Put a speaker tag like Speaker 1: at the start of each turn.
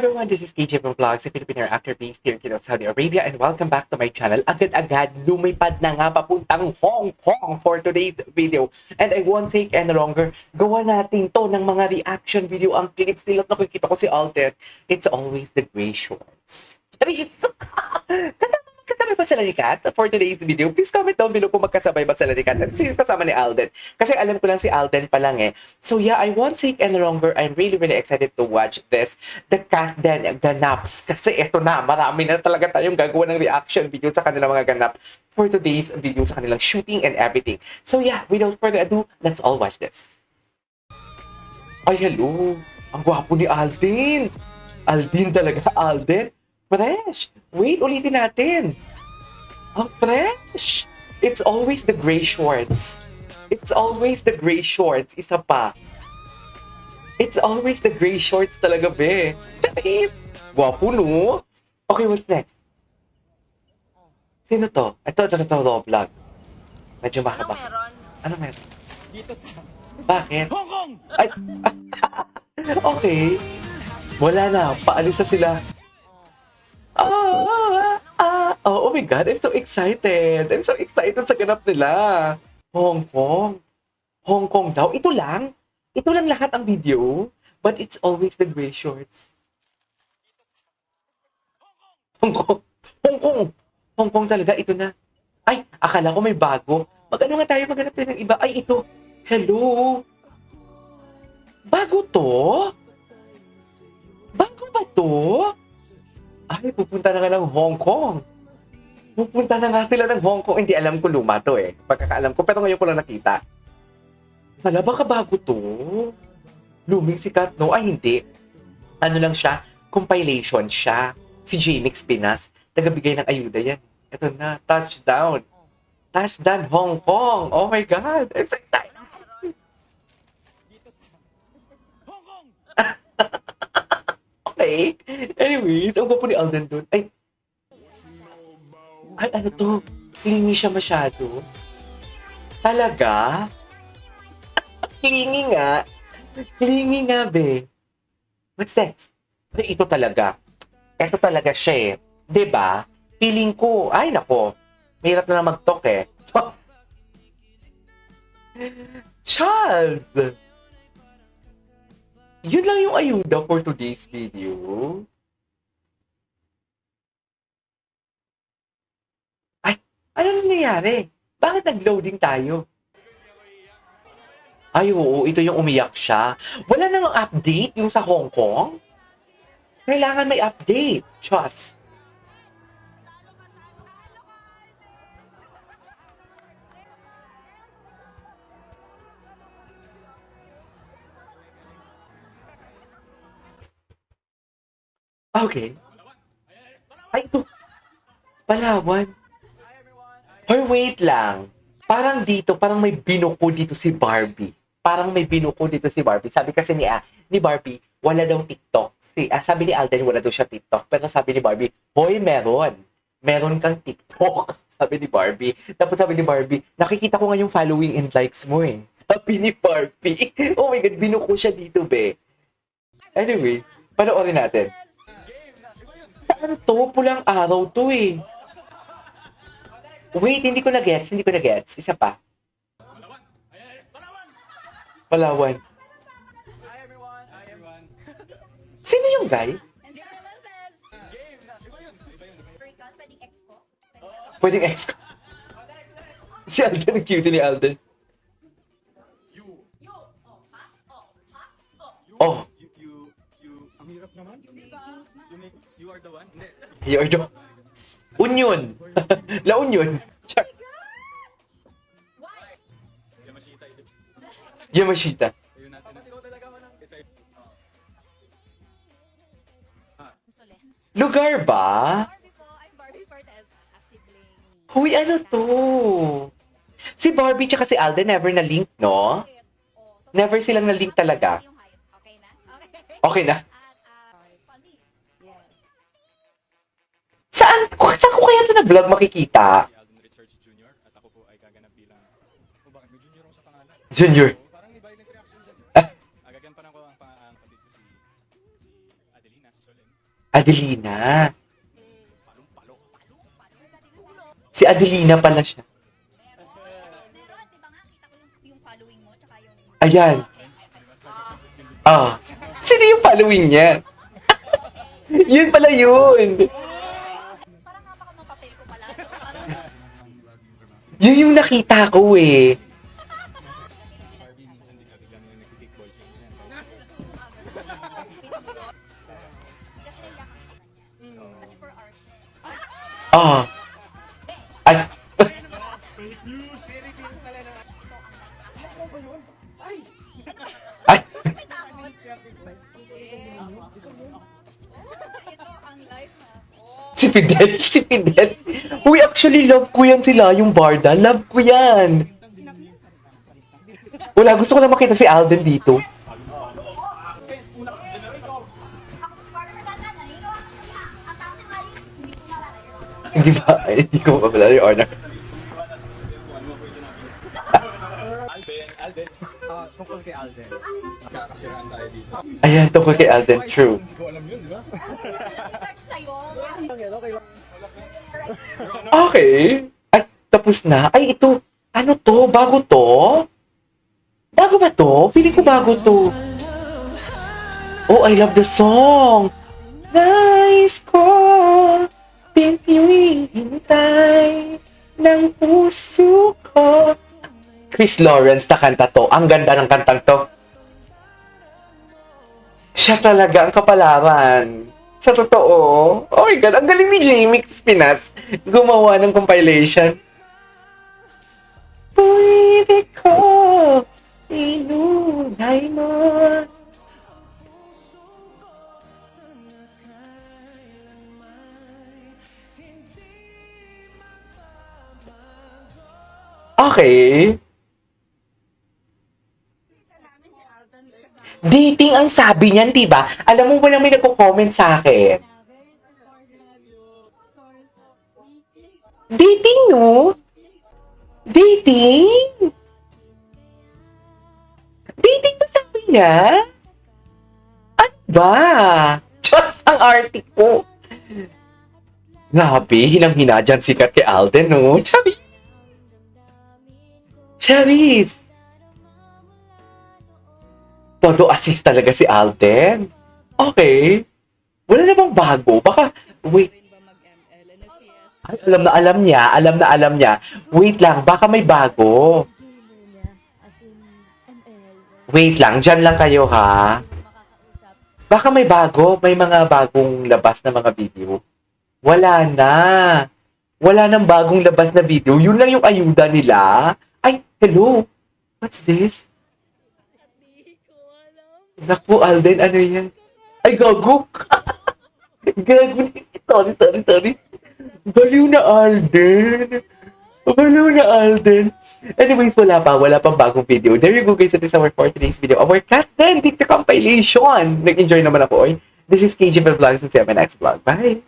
Speaker 1: everyone, this is KJ from Vlogs, a Filipino actor based here in Saudi Arabia, and welcome back to my channel. Agad-agad, lumipad na nga papuntang Hong Kong for today's video. And I won't take any longer. Gawa natin to ng mga reaction video. Ang clips nila, nakikita ko si Alden. It's always the gray shorts. Kasabay ba sila ni Kat for today's video? Please comment down below kung magkasabay ba sila ni Kat. At sino kasama ni Alden? Kasi alam ko lang si Alden pa lang eh. So yeah, I won't take any longer. I'm really excited to watch this. The Kat Den Ganaps. Kasi eto na, marami na talaga tayong gagawa ng reaction video sa kanilang mga ganap for today's video sa kanilang shooting and everything. So yeah, without further ado, let's all watch this. Ay, hello. Ang gwapo ni Alden. Alden talaga, Alden. Fresh! Wait, ulitin natin. Ang fresh! It's always the gray shorts. It's always the gray shorts. Isa pa. It's always the gray shorts talaga, be. Charis! Gwapo, no? Okay, what's next? Sino to? Ito, vlog. Medyo makaba. Ano meron?
Speaker 2: Dito sa
Speaker 1: Bakit?
Speaker 2: Hong Kong!
Speaker 1: Ay! Okay. Wala na. Paalis na sila. Oh my God, I'm so excited. I'm so excited sa ganap nila. Hong Kong. Hong Kong daw. Ito lang. Ito lang lahat ang video. But it's always the gray shorts. Hong Kong. Hong Kong. Hong Kong talaga. Ito na. Ay, akala ko may bago. Mag-ano nga tayo? Maghanap tayo ng iba. Ay, ito. Hello. Bago to? Bago ba to? Ay, pupunta na nga ng Hong Kong. Pupunta na nga sila ng Hong Kong. Hindi alam ko luma to eh. Pagkakaalam ko. Pero ngayon ko lang nakita. Wala, baka bago to. Luming sikat, no? Ay, hindi. Ano lang siya? Compilation siya. Si Jamix Pinas. Tagabigay ng ayuda yan. Ito na. Touchdown. Touchdown Hong Kong. Oh my God. I'm so excited.
Speaker 2: Dito sa Hong Kong!
Speaker 1: Okay. Anyways, ang gwapo ni Alden doon. Ay, ano to? Clingy siya masyado. Talaga? Clingy nga. Clingy nga, be. What's next? Ay, ito talaga. Ito talaga siya eh. Diba? Feeling ko, ay nako, mahirap na mag-talk eh. Child! Yun lang yung ayuda for today's video. Ay, ano nangyayari? Bakit nag-loading tayo? Ay, oo, ito yung umiyak siya. Wala nang update yung sa Hong Kong? Kailangan may update. Chos. Okay. Ay, ito. Palawan. Hoy, wait lang. Parang dito, parang may binuko dito si Barbie. Parang may binuko dito si Barbie. Sabi kasi ni Barbie, wala daw TikTok. Sabi ni Alden, wala daw siya TikTok. Pero sabi ni Barbie, hoy, meron. Meron kang TikTok. Sabi ni Barbie. Tapos sabi ni Barbie, nakikita ko nga yung following and likes mo eh. Sabi ni Barbie. Oh my God, binuko siya dito, be. Anyway, panoorin natin. Ano to? Pulang araw to eh. Wait, hindi ko na-gets. Isa pa. Palawan.
Speaker 2: Hi everyone! Hi everyone!
Speaker 1: Sino yung guy?
Speaker 2: Game na! Iba yun!
Speaker 3: Pwedeng expo.
Speaker 1: Pwedeng ex ko. Si Alden, ang cute ni Alden. Oh,
Speaker 2: Ang hirap naman? You are the one? Hindi.
Speaker 1: you're the... Union. La Union. Char.
Speaker 2: Yamashita ito.
Speaker 1: Yamashita.
Speaker 2: Ayun natin. Dapat ikaw talaga man ang... Ito
Speaker 1: Lugar ba?
Speaker 3: Barbie po, I'm Barbie Cortez. Sibling.
Speaker 1: Huy, ano to? Si Barbie tsaka si Alden never na-link, no? Never silang na-link talaga.
Speaker 3: Yung height. Okay na?
Speaker 1: Okay na.
Speaker 3: Funny. Yes.
Speaker 1: Saan ko kaya ito na vlog makikita?
Speaker 2: si Alden Richards Jr. At ako po ay gaganap bilang... Oh, bakit? May junior ako sa pangalan.
Speaker 1: Junior.
Speaker 2: Parang may violent reaction dyan. Gagampanan ko ang kapatid ko si Adelina, si Solen.
Speaker 1: Adelina. Si Adelina pala siya.
Speaker 3: Meron, di ba nga, kita ko yung following mo, tsaka yung...
Speaker 1: Ayan. Ah. Sino yung following niya? Yun pala yun.
Speaker 3: Parang nga baka mapapel ko pala. So, parang...
Speaker 1: Yun yung nakita ko eh.
Speaker 2: Si Barbie minsan biglang yung nag-kickboxing siya.
Speaker 3: Kasi nagkakasasan niya. Kasi for art.
Speaker 1: Ah. Ay. Ay.
Speaker 3: May takot. Ito ang life na.
Speaker 1: Si Fidel. Si Fidel. Uy, actually, love ko yan sila, yung Barda. Love ko yan. Wala, gusto ko na makita si Alden dito. Hindi ba? Hindi ko mapapala yung honor.
Speaker 2: Alden.
Speaker 4: Tungkol kay Alden.
Speaker 2: Kakasiraan tayo dito.
Speaker 1: Ayan, tungkol kay Alden. True.
Speaker 2: Hindi ko alam yun, di ba?
Speaker 3: Touch sa'yo.
Speaker 4: Okay lang.
Speaker 1: Okay. Ay, tapos na. Ay, ito. Ano to? Bago to? Bago ba to? Feeling ko bago to. Oh, I love the song. Nice ko. Pinihintay ng puso ko. Chris Lawrence na kanta to. Ang ganda ng kantang to. Siya talaga ang kapalaran. Sa totoo. Oh my God, ang galing ni Jamie Spinas gumawa ng compilation. Pwede ko inunay mo. Okay. Dating ang sabi niyan, di ba? Alam mo, walang may nagko-comment sa akin. Dating, no? Dating? Dating ba sabi niya? Ano ba? Just ang arte ko. Grabe, hinang-hina dyan sikat kay Alden, no? Chabi! Charis! Todo assist talaga si Alden. Okay. Wala na bang bago? Baka, wait. Ay, alam na alam niya. Alam na alam niya. Wait lang, baka may bago. Wait lang, dyan lang kayo ha. Baka may bago. May mga bagong labas na mga video. Wala na. Wala nang bagong labas na video. Yun lang yung ayuda nila. Ay, hello. What's this? Naku, Alden, ano yan? Ay, gago! Gago. Sorry. Baliw na, Alden. Baliw na, Alden. Anyways, wala pang bagong video. There you go, guys. That is our for today's video. Our Cat Den Dicta compilation. Nag-enjoy naman ako, oy. This is KGB Vlogs and 7X Vlog. Bye!